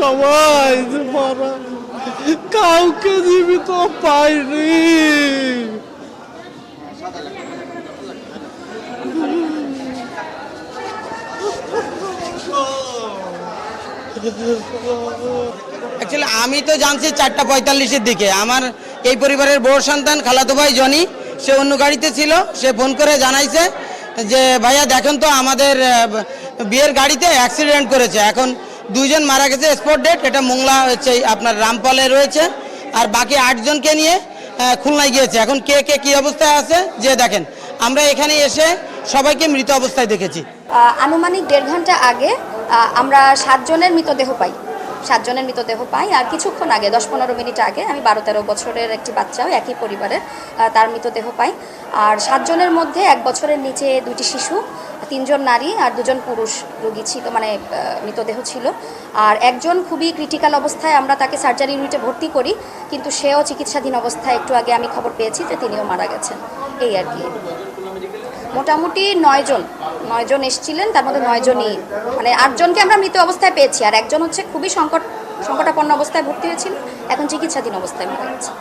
সবাই যে মারা, কাউকে জীবিত পাইনি। অ্যাকচুয়ালি আমি তো জানছি 4:45-এর দিকে। আমার এই পরিবারের বড় সন্তান খালাতো ভাই জনি, সে অন্য গাড়িতে ছিল। সে ফোন করে জানাইছে যে ভাইয়া দেখেন তো আমাদের বিয়ের গাড়িতে অ্যাক্সিডেন্ট করেছে, এখন 2 জন মারা গেছে স্পট ডেট। এটা মোংলা হচ্ছে আপনার রামপালে রয়েছে, আর বাকি 8 জনকে নিয়ে খুলনায় গিয়েছে। এখন কে কে কী অবস্থায় আছে যে দেখেন, আমরা এখানে এসে সবাইকে মৃত অবস্থায় দেখেছি। আনুমানিক 1.5 ঘন্টা আগে আমরা 7 জনের মৃতদেহ পাই। 7 জনের মৃতদেহ পাই। আর কিছুক্ষণ আগে 10-15 মিনিট আগে আমি 12-13 বছরের একটি বাচ্চাও একই পরিবারের, তার মৃতদেহ পাই। আর 7 জনের মধ্যে 1 বছরের নিচে 2টি শিশু, 3 জন নারী আর 2 জন পুরুষ রোগী ছিল, মানে মৃতদেহ ছিল। আর একজন খুবই ক্রিটিক্যাল অবস্থায়, আমরা তাকে সার্জারি ইউনিটে ভর্তি করি, কিন্তু সেও চিকিৎসাধীন অবস্থায় একটু আগে আমি খবর পেয়েছি যে তিনিও মারা গেছেন। এই আর কি। মোটামুটি 9 জন এসেছিলেন, তার মধ্যে 9 জনই, মানে 8 জনকে আমরা মৃত অবস্থায় পেয়েছি, আর একজন হচ্ছে খুবই সংকটাপন্ন অবস্থায় ভর্তি হয়েছিল, এখন চিকিৎসাধীন অবস্থায় মারা গেছে।